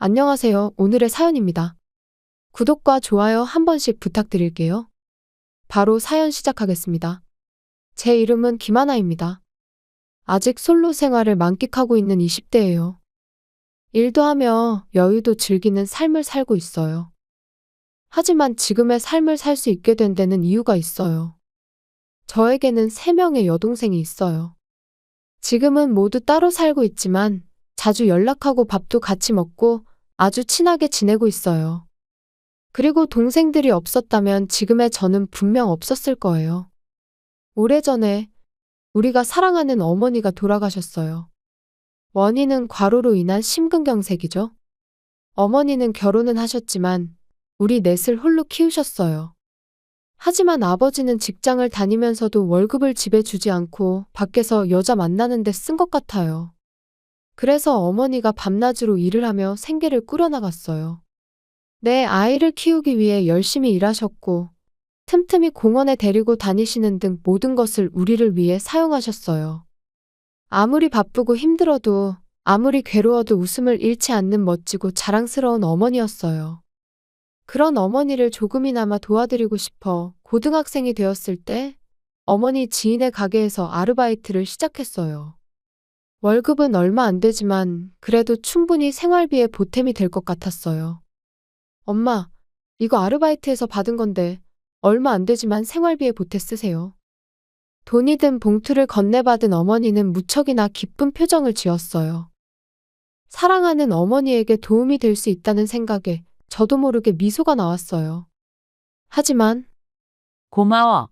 안녕하세요. 오늘의 사연입니다. 구독과 좋아요 한 번씩 부탁드릴게요. 바로 사연 시작하겠습니다. 제 이름은 김하나입니다. 아직 솔로 생활을 만끽하고 있는 20대예요. 일도 하며 여유도 즐기는 삶을 살고 있어요. 하지만 지금의 삶을 살 수 있게 된 데는 이유가 있어요. 저에게는 3명의 여동생이 있어요. 지금은 모두 따로 살고 있지만 자주 연락하고 밥도 같이 먹고 아주 친하게 지내고 있어요. 그리고 동생들이 없었다면 지금의 저는 분명 없었을 거예요. 오래전에 우리가 사랑하는 어머니가 돌아가셨어요. 원인은 과로로 인한 심근경색이죠. 어머니는 결혼은 하셨지만 우리 넷을 홀로 키우셨어요. 하지만 아버지는 직장을 다니면서도 월급을 집에 주지 않고 밖에서 여자 만나는 데 쓴 것 같아요. 그래서 어머니가 밤낮으로 일을 하며 생계를 꾸려나갔어요. 내 아이를 키우기 위해 열심히 일하셨고 틈틈이 공원에 데리고 다니시는 등 모든 것을 우리를 위해 사용하셨어요. 아무리 바쁘고 힘들어도 아무리 괴로워도 웃음을 잃지 않는 멋지고 자랑스러운 어머니였어요. 그런 어머니를 조금이나마 도와드리고 싶어 고등학생이 되었을 때 어머니 지인의 가게에서 아르바이트를 시작했어요. 월급은 얼마 안 되지만 그래도 충분히 생활비에 보탬이 될 것 같았어요. 엄마, 이거 아르바이트에서 받은 건데 얼마 안 되지만 생활비에 보태 쓰세요. 돈이 든 봉투를 건네받은 어머니는 무척이나 기쁜 표정을 지었어요. 사랑하는 어머니에게 도움이 될 수 있다는 생각에 저도 모르게 미소가 나왔어요. 하지만 고마워.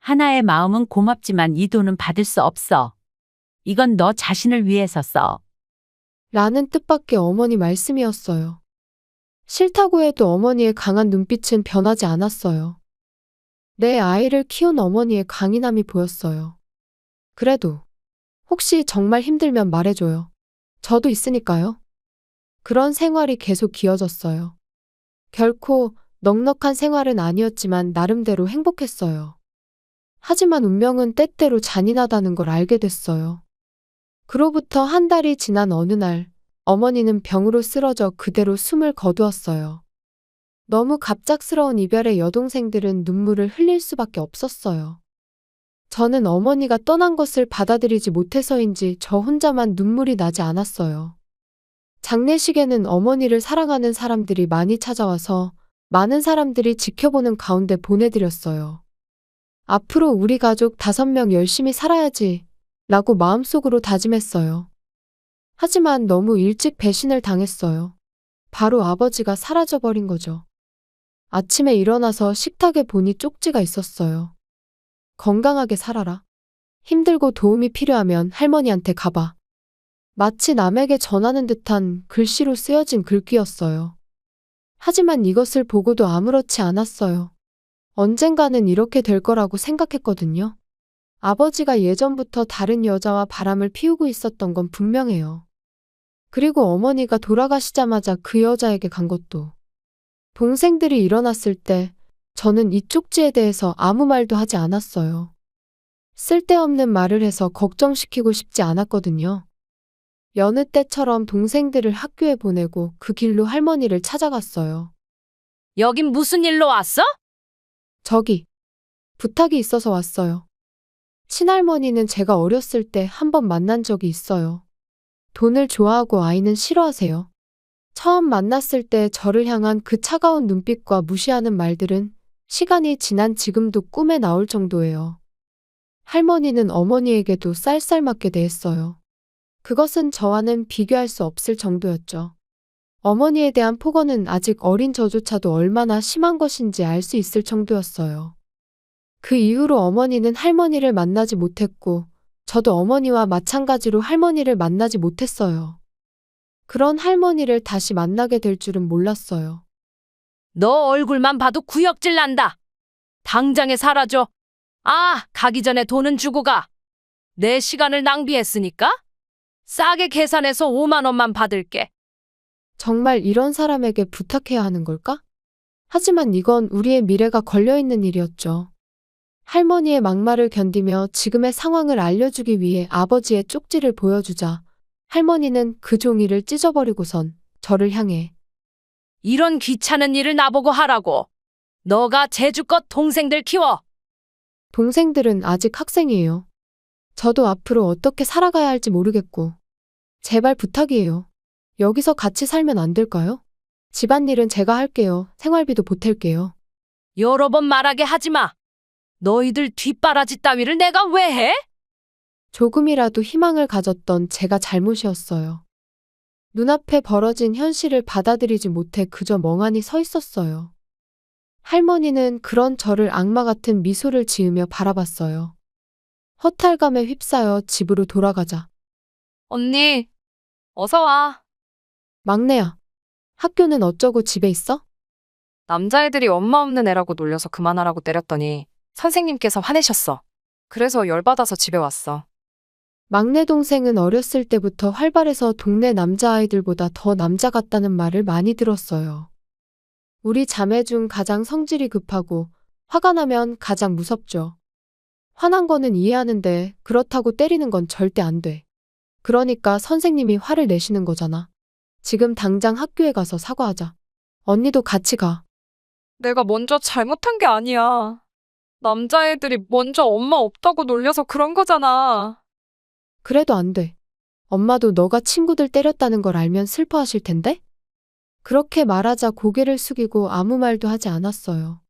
하나의 마음은 고맙지만 이 돈은 받을 수 없어. 이건 너 자신을 위해서 써. 라는 뜻밖의 어머니 말씀이었어요. 싫다고 해도 어머니의 강한 눈빛은 변하지 않았어요. 내 아이를 키운 어머니의 강인함이 보였어요. 그래도 혹시 정말 힘들면 말해줘요. 저도 있으니까요. 그런 생활이 계속 이어졌어요. 결코 넉넉한 생활은 아니었지만 나름대로 행복했어요. 하지만 운명은 때때로 잔인하다는 걸 알게 됐어요. 그로부터 한 달이 지난 어느 날 어머니는 병으로 쓰러져 그대로 숨을 거두었어요. 너무 갑작스러운 이별에 여동생들은 눈물을 흘릴 수밖에 없었어요. 저는 어머니가 떠난 것을 받아들이지 못해서인지 저 혼자만 눈물이 나지 않았어요. 장례식에는 어머니를 사랑하는 사람들이 많이 찾아와서 많은 사람들이 지켜보는 가운데 보내드렸어요. 앞으로 우리 가족 5명 열심히 살아야지 라고 마음속으로 다짐했어요. 하지만 너무 일찍 배신을 당했어요. 바로 아버지가 사라져버린 거죠. 아침에 일어나서 식탁에 보니 쪽지가 있었어요. 건강하게 살아라. 힘들고 도움이 필요하면 할머니한테 가봐. 마치 남에게 전하는 듯한 글씨로 쓰여진 글귀였어요. 하지만 이것을 보고도 아무렇지 않았어요. 언젠가는 이렇게 될 거라고 생각했거든요. 아버지가 예전부터 다른 여자와 바람을 피우고 있었던 건 분명해요. 그리고 어머니가 돌아가시자마자 그 여자에게 간 것도. 동생들이 일어났을 때 저는 이 쪽지에 대해서 아무 말도 하지 않았어요. 쓸데없는 말을 해서 걱정시키고 싶지 않았거든요. 여느 때처럼 동생들을 학교에 보내고 그 길로 할머니를 찾아갔어요. 여긴 무슨 일로 왔어? 저기, 부탁이 있어서 왔어요. 친할머니는 제가 어렸을 때 한 번 만난 적이 있어요. 돈을 좋아하고 아이는 싫어하세요. 처음 만났을 때 저를 향한 그 차가운 눈빛과 무시하는 말들은 시간이 지난 지금도 꿈에 나올 정도예요. 할머니는 어머니에게도 쌀쌀맞게 대했어요. 그것은 저와는 비교할 수 없을 정도였죠. 어머니에 대한 폭언은 아직 어린 저조차도 얼마나 심한 것인지 알 수 있을 정도였어요. 그 이후로 어머니는 할머니를 만나지 못했고 저도 어머니와 마찬가지로 할머니를 만나지 못했어요. 그런 할머니를 다시 만나게 될 줄은 몰랐어요. 너 얼굴만 봐도 구역질 난다. 당장에 사라져. 아, 가기 전에 돈은 주고 가. 내 시간을 낭비했으니까 싸게 계산해서 5만 원만 받을게. 정말 이런 사람에게 부탁해야 하는 걸까? 하지만 이건 우리의 미래가 걸려있는 일이었죠. 할머니의 막말을 견디며 지금의 상황을 알려주기 위해 아버지의 쪽지를 보여주자 할머니는 그 종이를 찢어버리고선 저를 향해. 이런 귀찮은 일을 나보고 하라고. 너가 제주껏 동생들 키워. 동생들은 아직 학생이에요. 저도 앞으로 어떻게 살아가야 할지 모르겠고. 제발 부탁이에요. 여기서 같이 살면 안 될까요? 집안일은 제가 할게요. 생활비도 보탤게요. 여러 번 말하게 하지 마. 너희들 뒷바라지 따위를 내가 왜 해? 조금이라도 희망을 가졌던 제가 잘못이었어요. 눈앞에 벌어진 현실을 받아들이지 못해 그저 멍하니 서 있었어요. 할머니는 그런 저를 악마 같은 미소를 지으며 바라봤어요. 허탈감에 휩싸여 집으로 돌아가자. 언니, 어서 와. 막내야, 학교는 어쩌고 집에 있어? 남자애들이 엄마 없는 애라고 놀려서 그만하라고 때렸더니 선생님께서 화내셨어. 그래서 열받아서 집에 왔어. 막내 동생은 어렸을 때부터 활발해서 동네 남자아이들보다 더 남자 같다는 말을 많이 들었어요. 우리 자매 중 가장 성질이 급하고 화가 나면 가장 무섭죠. 화난 거는 이해하는데 그렇다고 때리는 건 절대 안 돼. 그러니까 선생님이 화를 내시는 거잖아. 지금 당장 학교에 가서 사과하자. 언니도 같이 가. 내가 먼저 잘못한 게 아니야. 남자애들이 먼저 엄마 없다고 놀려서 그런 거잖아. 그래도 안 돼. 엄마도 너가 친구들 때렸다는 걸 알면 슬퍼하실 텐데? 그렇게 말하자 고개를 숙이고 아무 말도 하지 않았어요.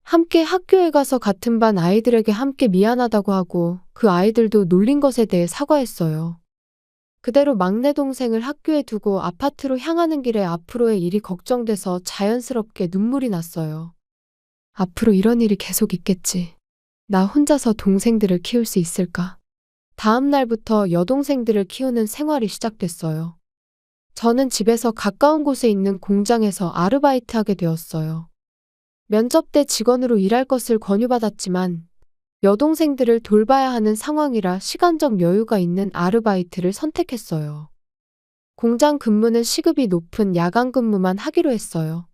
함께 학교에 가서 같은 반 아이들에게 함께 미안하다고 하고 그 아이들도 놀린 것에 대해 사과했어요. 그대로 막내 동생을 학교에 두고 아파트로 향하는 길에 앞으로의 일이 걱정돼서 자연스럽게 눈물이 났어요. 앞으로 이런 일이 계속 있겠지. 나 혼자서 동생들을 키울 수 있을까? 다음 날부터 여동생들을 키우는 생활이 시작됐어요. 저는 집에서 가까운 곳에 있는 공장에서 아르바이트하게 되었어요. 면접 때 직원으로 일할 것을 권유받았지만 여동생들을 돌봐야 하는 상황이라 시간적 여유가 있는 아르바이트를 선택했어요. 공장 근무는 시급이 높은 야간 근무만 하기로 했어요.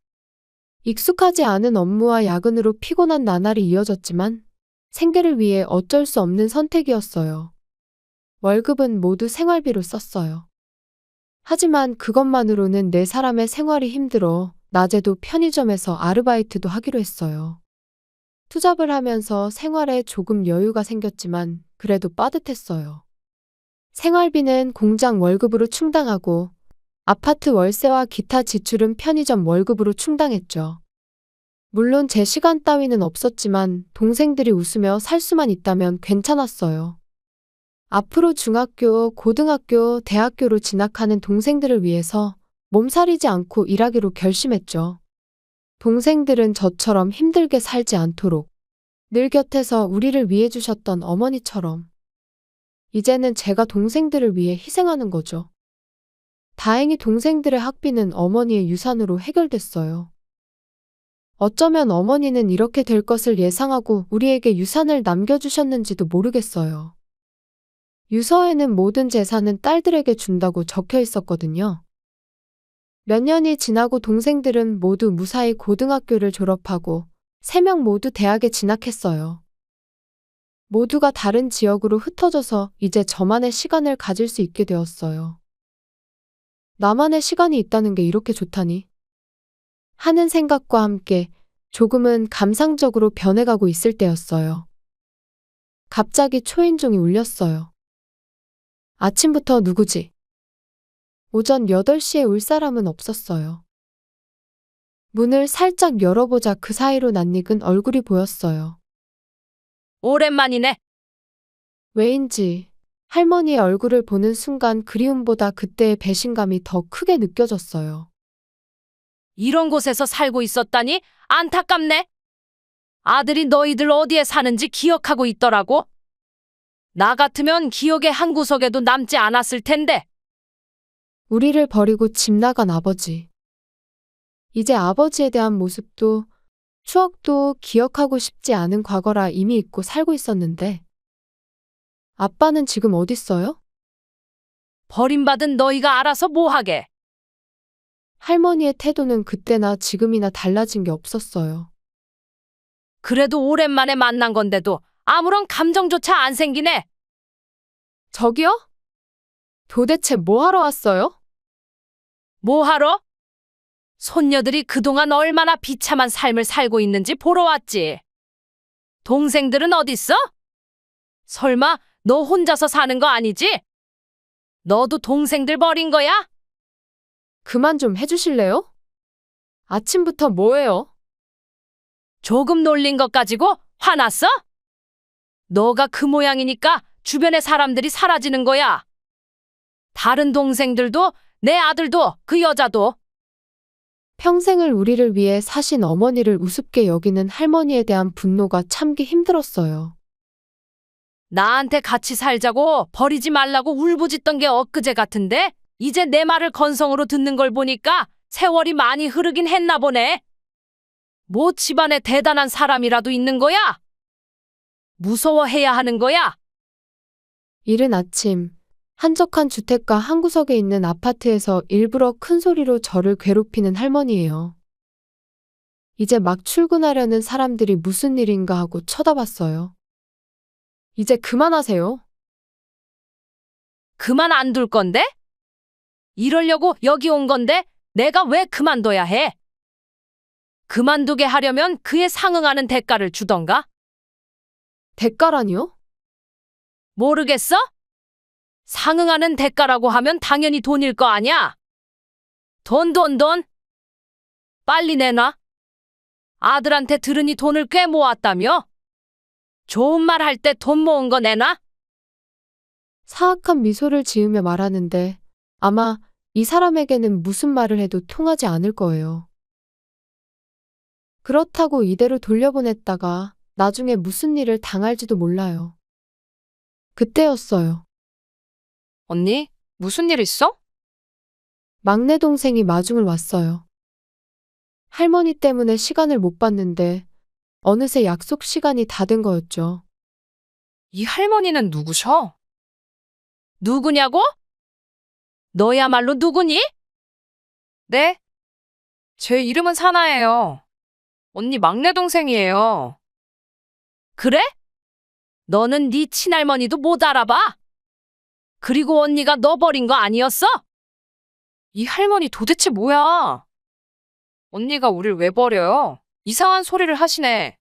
익숙하지 않은 업무와 야근으로 피곤한 나날이 이어졌지만 생계를 위해 어쩔 수 없는 선택이었어요. 월급은 모두 생활비로 썼어요. 하지만 그것만으로는 네 사람의 생활이 힘들어 낮에도 편의점에서 아르바이트도 하기로 했어요. 투잡을 하면서 생활에 조금 여유가 생겼지만 그래도 빠듯했어요. 생활비는 공장 월급으로 충당하고 아파트 월세와 기타 지출은 편의점 월급으로 충당했죠. 물론 제 시간 따위는 없었지만 동생들이 웃으며 살 수만 있다면 괜찮았어요. 앞으로 중학교, 고등학교, 대학교로 진학하는 동생들을 위해서 몸살이지 않고 일하기로 결심했죠. 동생들은 저처럼 힘들게 살지 않도록 늘 곁에서 우리를 위해 주셨던 어머니처럼 이제는 제가 동생들을 위해 희생하는 거죠. 다행히 동생들의 학비는 어머니의 유산으로 해결됐어요. 어쩌면 어머니는 이렇게 될 것을 예상하고 우리에게 유산을 남겨주셨는지도 모르겠어요. 유서에는 모든 재산은 딸들에게 준다고 적혀 있었거든요. 몇 년이 지나고 동생들은 모두 무사히 고등학교를 졸업하고 3명 모두 대학에 진학했어요. 모두가 다른 지역으로 흩어져서 이제 저만의 시간을 가질 수 있게 되었어요. 나만의 시간이 있다는 게 이렇게 좋다니. 하는 생각과 함께 조금은 감상적으로 변해가고 있을 때였어요. 갑자기 초인종이 울렸어요. 아침부터 누구지? 오전 8시에 올 사람은 없었어요. 문을 살짝 열어보자 그 사이로 낯익은 얼굴이 보였어요. 오랜만이네. 왜인지 할머니의 얼굴을 보는 순간 그리움보다 그때의 배신감이 더 크게 느껴졌어요. 이런 곳에서 살고 있었다니 안타깝네. 아들이 너희들 어디에 사는지 기억하고 있더라고. 나 같으면 기억의 한 구석에도 남지 않았을 텐데. 우리를 버리고 집 나간 아버지. 이제 아버지에 대한 모습도 추억도 기억하고 싶지 않은 과거라 이미 잊고 살고 있었는데 아빠는 지금 어딨어요? 버림받은 너희가 알아서 뭐하게. 할머니의 태도는 그때나 지금이나 달라진 게 없었어요. 그래도 오랜만에 만난 건데도 아무런 감정조차 안 생기네. 저기요? 도대체 뭐 하러 왔어요? 뭐하러? 손녀들이 그동안 얼마나 비참한 삶을 살고 있는지 보러 왔지. 동생들은 어딨어? 설마 너 혼자서 사는 거 아니지? 너도 동생들 버린 거야? 그만 좀 해주실래요? 아침부터 뭐예요? 조금 놀린 것 가지고 화났어? 너가 그 모양이니까 주변의 사람들이 사라지는 거야. 다른 동생들도 내 아들도 그 여자도. 평생을 우리를 위해 사신 어머니를 우습게 여기는 할머니에 대한 분노가 참기 힘들었어요. 나한테 같이 살자고 버리지 말라고 울부짖던 게 엊그제 같은데 이제 내 말을 건성으로 듣는 걸 보니까 세월이 많이 흐르긴 했나 보네. 뭐 집안에 대단한 사람이라도 있는 거야? 무서워해야 하는 거야? 이른 아침, 한적한 주택가 한 구석에 있는 아파트에서 일부러 큰 소리로 저를 괴롭히는 할머니예요. 이제 막 출근하려는 사람들이 무슨 일인가 하고 쳐다봤어요. 이제 그만하세요. 그만 안 둘 건데? 이러려고 여기 온 건데 내가 왜 그만둬야 해? 그만두게 하려면 그에 상응하는 대가를 주던가? 대가라니요? 모르겠어? 상응하는 대가라고 하면 당연히 돈일 거 아냐? 돈. 빨리 내놔. 아들한테 들으니 돈을 꽤 모았다며? 좋은 말 할 때 돈 모은 거 내놔? 사악한 미소를 지으며 말하는데 아마 이 사람에게는 무슨 말을 해도 통하지 않을 거예요. 그렇다고 이대로 돌려보냈다가 나중에 무슨 일을 당할지도 몰라요. 그때였어요. 언니, 무슨 일 있어? 막내 동생이 마중을 왔어요. 할머니 때문에 시간을 못 봤는데 어느새 약속 시간이 다 된 거였죠. 이 할머니는 누구셔? 누구냐고? 너야말로 누구니? 네? 제 이름은 사나예요. 언니 막내 동생이에요. 그래? 너는 네 친할머니도 못 알아봐? 그리고 언니가 너 버린 거 아니었어? 이 할머니 도대체 뭐야? 언니가 우릴 왜 버려요? 이상한 소리를 하시네.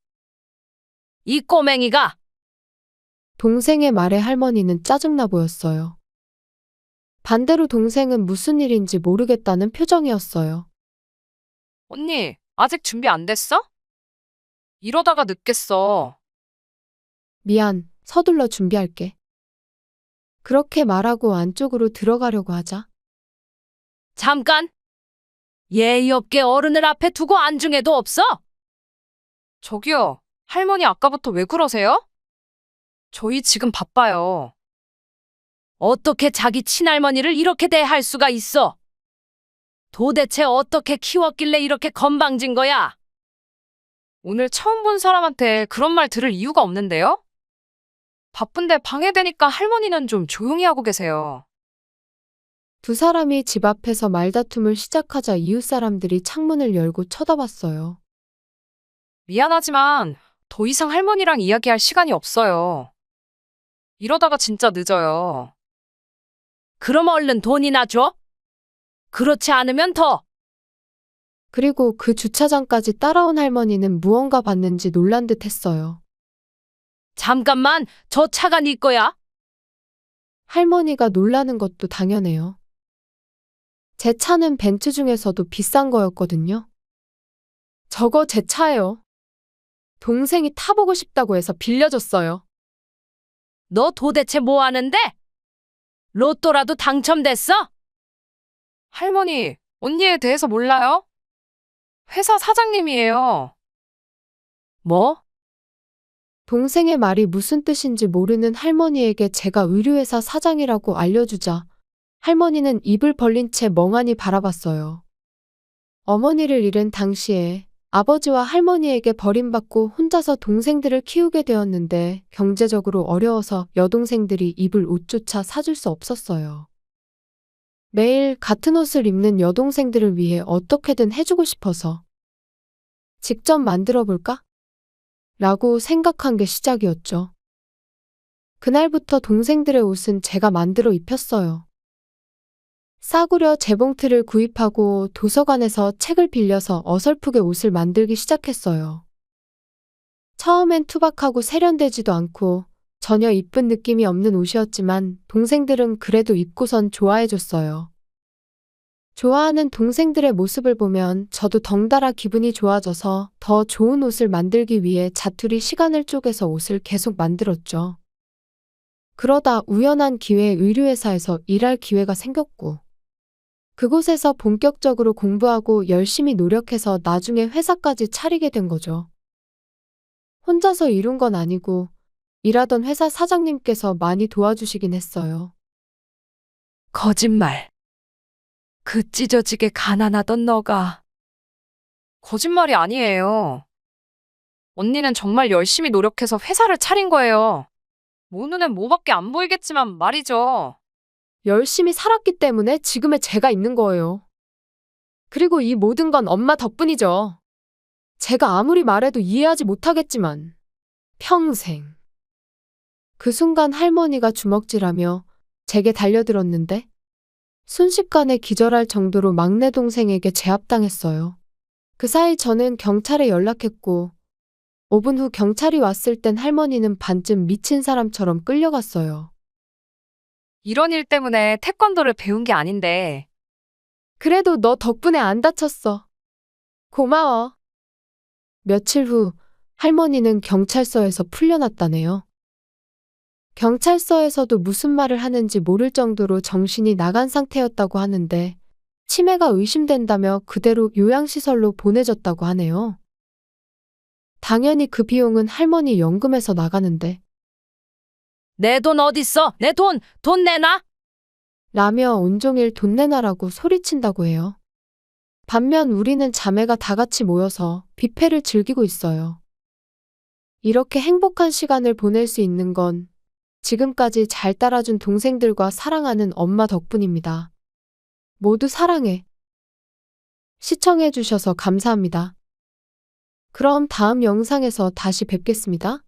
이 꼬맹이가. 동생의 말에 할머니는 짜증나 보였어요. 반대로 동생은 무슨 일인지 모르겠다는 표정이었어요. 언니, 아직 준비 안 됐어? 이러다가 늦겠어. 미안, 서둘러 준비할게. 그렇게 말하고 안쪽으로 들어가려고 하자. 잠깐. 예의 없게 어른을 앞에 두고 안중에도 없어? 저기요, 할머니 아까부터 왜 그러세요? 저희 지금 바빠요. 어떻게 자기 친할머니를 이렇게 대할 수가 있어? 도대체 어떻게 키웠길래 이렇게 건방진 거야? 오늘 처음 본 사람한테 그런 말 들을 이유가 없는데요? 바쁜데 방해되니까 할머니는 좀 조용히 하고 계세요. 두 사람이 집 앞에서 말다툼을 시작하자 이웃 사람들이 창문을 열고 쳐다봤어요. 미안하지만 더 이상 할머니랑 이야기할 시간이 없어요. 이러다가 진짜 늦어요. 그럼 얼른 돈이나 줘. 그렇지 않으면 더. 그리고 그 주차장까지 따라온 할머니는 무언가 봤는지 놀란 듯 했어요. 잠깐만, 저 차가 네 거야? 할머니가 놀라는 것도 당연해요. 제 차는 벤츠 중에서도 비싼 거였거든요. 저거 제 차예요. 동생이 타보고 싶다고 해서 빌려줬어요. 너 도대체 뭐 하는데? 로또라도 당첨됐어? 할머니, 언니에 대해서 몰라요? 회사 사장님이에요. 뭐? 동생의 말이 무슨 뜻인지 모르는 할머니에게 제가 의류회사 사장이라고 알려주자 할머니는 입을 벌린 채 멍하니 바라봤어요. 어머니를 잃은 당시에 아버지와 할머니에게 버림받고 혼자서 동생들을 키우게 되었는데 경제적으로 어려워서 여동생들이 입을 옷조차 사줄 수 없었어요. 매일 같은 옷을 입는 여동생들을 위해 어떻게든 해주고 싶어서 직접 만들어 볼까? 라고 생각한 게 시작이었죠. 그날부터 동생들의 옷은 제가 만들어 입혔어요. 싸구려 재봉틀을 구입하고 도서관에서 책을 빌려서 어설프게 옷을 만들기 시작했어요. 처음엔 투박하고 세련되지도 않고 전혀 이쁜 느낌이 없는 옷이었지만 동생들은 그래도 입고선 좋아해줬어요. 좋아하는 동생들의 모습을 보면 저도 덩달아 기분이 좋아져서 더 좋은 옷을 만들기 위해 자투리 시간을 쪼개서 옷을 계속 만들었죠. 그러다 우연한 기회에 의류회사에서 일할 기회가 생겼고, 그곳에서 본격적으로 공부하고 열심히 노력해서 나중에 회사까지 차리게 된 거죠. 혼자서 이룬 건 아니고, 일하던 회사 사장님께서 많이 도와주시긴 했어요. 거짓말. 그 찢어지게 가난하던 너가 거짓말이 아니에요. 언니는 정말 열심히 노력해서 회사를 차린 거예요. 모 눈엔 뭐밖에 안 보이겠지만 말이죠. 열심히 살았기 때문에 지금의 제가 있는 거예요. 그리고 이 모든 건 엄마 덕분이죠. 제가 아무리 말해도 이해하지 못하겠지만 평생. 그 순간 할머니가 주먹질하며 제게 달려들었는데 순식간에 기절할 정도로 막내 동생에게 제압당했어요. 그 사이 저는 경찰에 연락했고 5분 후 경찰이 왔을 땐 할머니는 반쯤 미친 사람처럼 끌려갔어요. 이런 일 때문에 태권도를 배운 게 아닌데 그래도 너 덕분에 안 다쳤어. 고마워. 며칠 후 할머니는 경찰서에서 풀려났다네요. 경찰서에서도 무슨 말을 하는지 모를 정도로 정신이 나간 상태였다고 하는데 치매가 의심된다며 그대로 요양시설로 보내졌다고 하네요. 당연히 그 비용은 할머니 연금에서 나가는데 내 돈 어딨어? 내 돈 내놔? 라며 온종일 돈 내놔라고 소리친다고 해요. 반면 우리는 자매가 다 같이 모여서 뷔페를 즐기고 있어요. 이렇게 행복한 시간을 보낼 수 있는 건 지금까지 잘 따라준 동생들과 사랑하는 엄마 덕분입니다. 모두 사랑해. 시청해주셔서 감사합니다. 그럼 다음 영상에서 다시 뵙겠습니다.